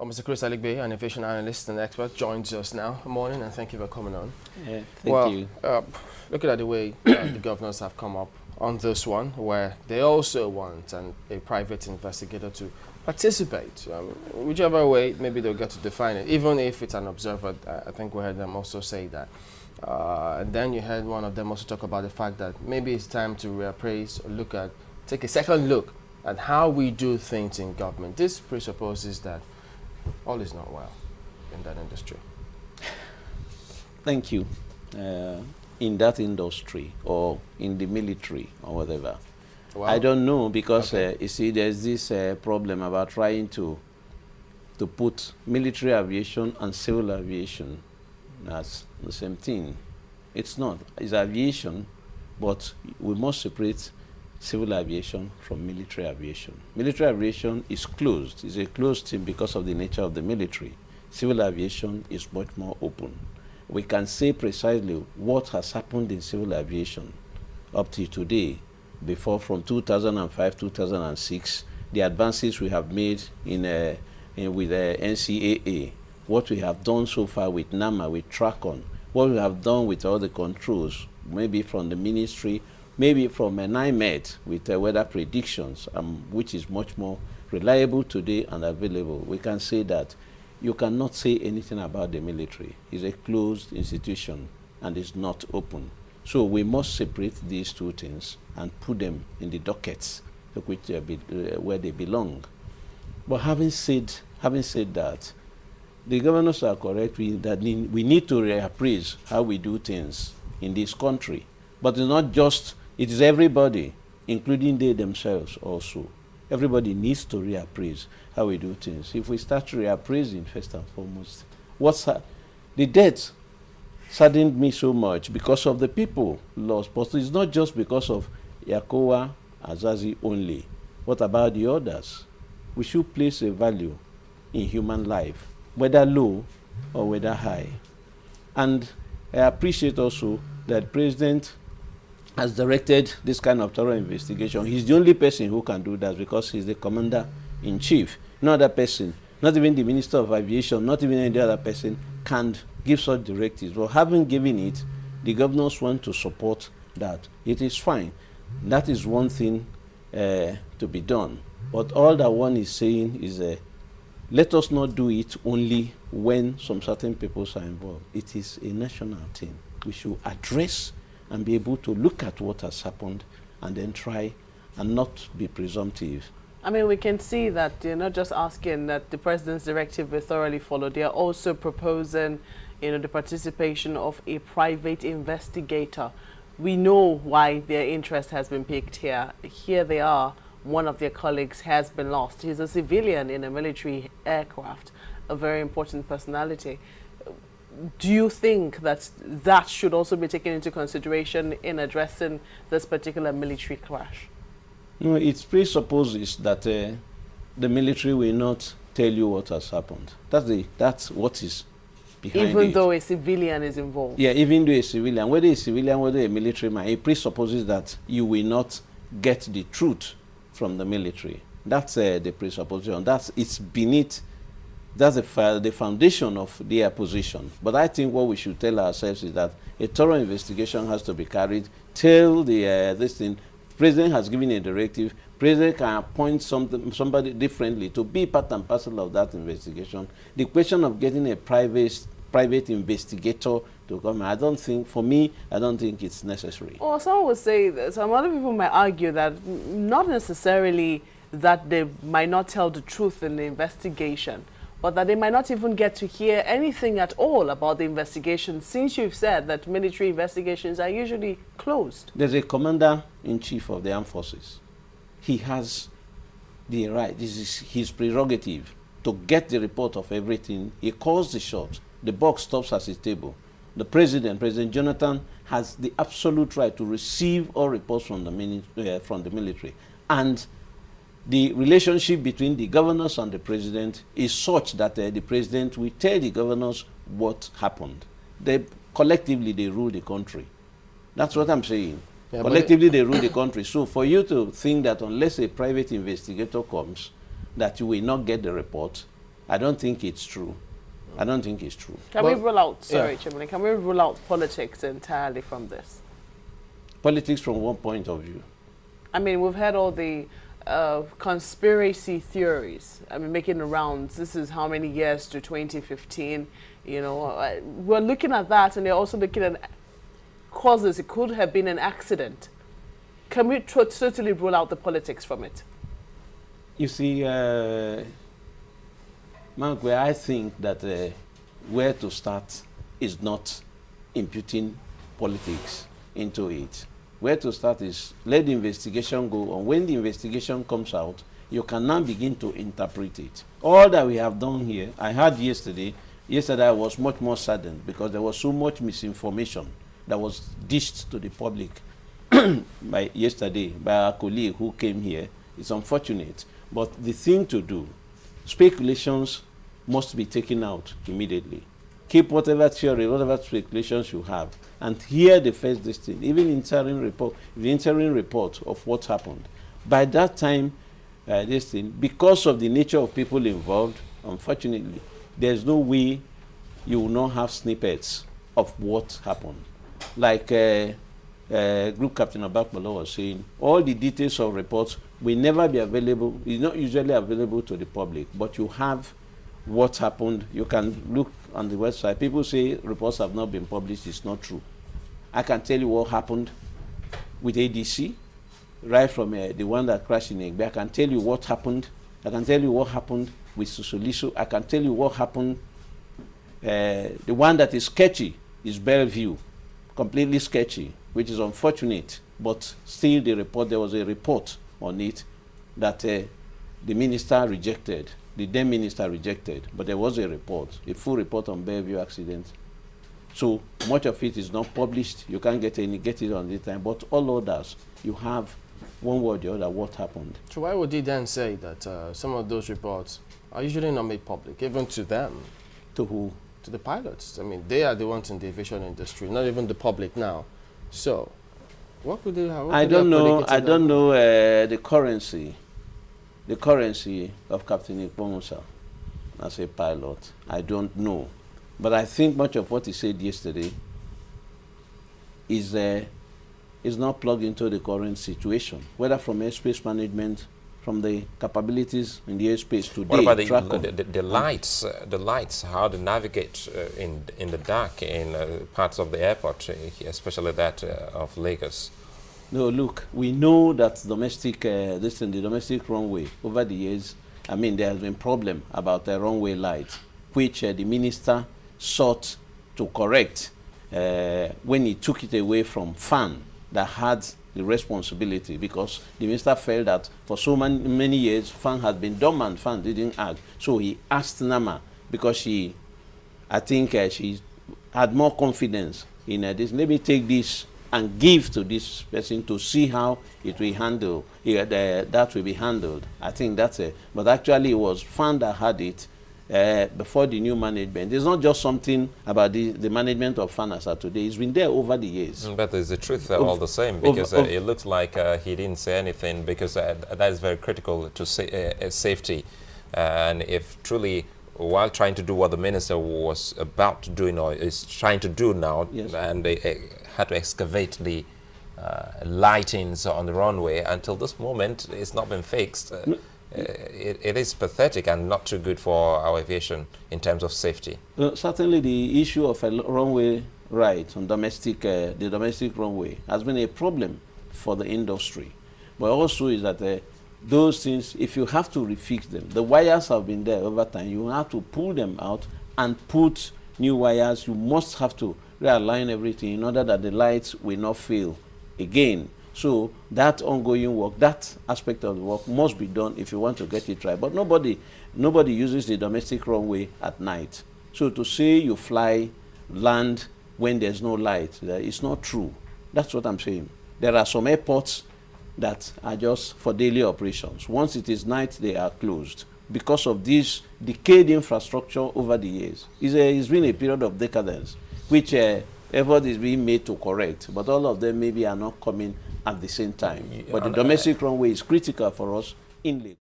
Mr. Chris Aligbe, an aviation analyst and expert, joins us now. Good morning, and thank you for coming on. Yeah, thank you. Looking at the way the governors have come up on this one, where they also want a private investigator to participate. Whichever way, maybe they'll get to define it, even if it's an observer. I think we heard them also say that. And then you heard one of them also talk about the fact that maybe it's time to reappraise or take a second look at how we do things in government. This presupposes that all is not well in that industry. Thank you. In that industry or in the military or whatever. Well, I don't know because you see there's this problem about trying to put military aviation and civil aviation as the same thing. It's not. It's aviation, but we must separate civil aviation from military aviation. Military aviation is closed. It's a closed team because of the nature of the military. Civil aviation is much more open. We can say precisely what has happened in civil aviation up to today, before from 2005, 2006, the advances we have made with NCAA, what we have done so far with NAMA, with TRACON, what we have done with all the controls, maybe from the ministry, maybe from NIMET with weather predictions, which is much more reliable today and available. We can say that you cannot say anything about the military. It's a closed institution and it's not open. So we must separate these two things and put them in the dockets where they belong. But having said that, the governors are correct that we need to reappraise how we do things in this country. But it's not just, it is everybody, including they themselves also. Everybody needs to reappraise how we do things. If we start reappraising, first and foremost, the death saddened me so much because of the people lost. But it's not just because of Yakowa, Azazi only. What about the others? We should place a value in human life, whether low or whether high. And I appreciate also that the President has directed this kind of thorough investigation. He's the only person who can do that because he's the commander-in-chief. No other person, not even the Minister of Aviation, not even any other person can give such directives. But having given it, the governors want to support that. It is fine. That is one thing to be done. But all that one is saying is let us not do it only when some certain people are involved. It is a national thing. We should address and be able to look at what has happened and then try and not be presumptive. I mean, we can see that you're not just asking that the president's directive be thoroughly followed. They are also proposing, the participation of a private investigator. We know why their interest has been piqued here. Here they are. One of their colleagues has been lost. He's a civilian in a military aircraft, a very important personality. Do you think that that should also be taken into consideration in addressing this particular military crash? No, it presupposes that the military will not tell you what has happened. That's what is behind it. Even though a civilian is involved? Yeah, even though a civilian, whether a civilian, whether a military man, it presupposes that you will not get the truth from the military. That's the presupposition. It's beneath. That's the foundation of their position. But I think what we should tell ourselves is that a thorough investigation has to be carried till this thing. President has given a directive. President can appoint somebody differently to be part and parcel of that investigation. The question of getting a private investigator to come, I don't think it's necessary. Well, some would say that. Some other people might argue that not necessarily that they might not tell the truth in the investigation, but that they might not even get to hear anything at all about the investigation, since you've said that military investigations are usually closed. There's a commander-in-chief of the armed forces. He has the right, this is his prerogative, to get the report of everything. He calls the shots. The box stops at his table. The President Jonathan, has the absolute right to receive all reports from the military. And the relationship between the governors and the president is such that the president will tell the governors what happened. Collectively, they rule the country. That's what I'm saying. Yeah, collectively, they rule the country. So for you to think that unless a private investigator comes, that you will not get the report, I don't think it's true. I don't think it's true. Can we rule out, sorry, Chairman, can we rule out politics entirely from this? Politics from one point of view? I mean, we've had all the conspiracy theories, I mean, making the rounds. This is how many years to 2015, you know. We're looking at that, and they're also looking at causes. It could have been an accident. Can we totally rule out the politics from it? You see, Mangwe, I think that where to start is not imputing politics into it. Where to start is let the investigation go on. When the investigation comes out, you can now begin to interpret it. All that we have done here, I heard yesterday I was much more saddened because there was so much misinformation that was dished to the public yesterday by our colleague who came here. It's unfortunate. But the thing to do, speculations must be taken out immediately. Keep whatever theory, whatever speculations you have, and hear the first thing, even the interim report of what happened. By that time, because of the nature of people involved, unfortunately, there's no way you will not have snippets of what happened. Like Group Captain Abakbalo was saying, all the details of reports will never be available, is not usually available to the public, but you have what happened. You can look on the website. People say reports have not been published. It's not true. I can tell you what happened with ADC, right from the one that crashed in Egbe. I can tell you what happened. I can tell you what happened with Susoliso. I can tell you what happened. The one that is sketchy is Bellevue, completely sketchy, which is unfortunate. But still, there was a report on it that the minister rejected. The then minister rejected, but there was a report, a full report on Bellevue accident. So much of it is not published. You can't get it on this time. But all others, you have one way or the other what happened. So why would he then say that some of those reports are usually not made public, even to them? To who? To the pilots. I mean, they are the ones in the aviation industry, not even the public now. So what could they have? I don't know the currency of Captain Ikpomusa as a pilot. I don't know. But I think much of what he said yesterday is not plugged into the current situation, whether from airspace management, from the capabilities in the airspace today. What about the lights, how to navigate in the dark in parts of the airport, especially that of Lagos? No, look, we know that the domestic runway over the years, I mean, there has been problem about the runway light, which the minister sought to correct when he took it away from FAN that had the responsibility, because the minister felt that for so many years, FAN had been dormant, FAN didn't act. So he asked NAMA, because she had more confidence in this, let me take this and give to this person to see how it will handle, that will be handled. I think that's it. But actually, it was FAN that had it before the new management. It's not just something about the management of FAN as of today. It's been there over the years. But there's the truth all the same, because it looks like he didn't say anything, because that is very critical to safety. And if truly, while trying to do what the minister was about to do, or is trying to do now, yes, and they had to excavate the lightings on the runway, until this moment it's not been fixed. It is pathetic and not too good for our aviation in terms of safety. Certainly the issue of a runway right on the domestic runway has been a problem for the industry. But also is that those things, if you have to refix them, the wires have been there over time, you have to pull them out and put new wires. You must have to realign everything in order that the lights will not fail again. So that ongoing work, that aspect of the work must be done if you want to get it right. But nobody uses the domestic runway at night. So to say you land when there's no light, it's not true. That's what I'm saying. There are some airports that are just for daily operations. Once it is night, they are closed because of this decayed infrastructure over the years. It's been a period of decadence, which effort is being made to correct, but all of them maybe are not coming at the same time. But the domestic runway is critical for us in Lagos.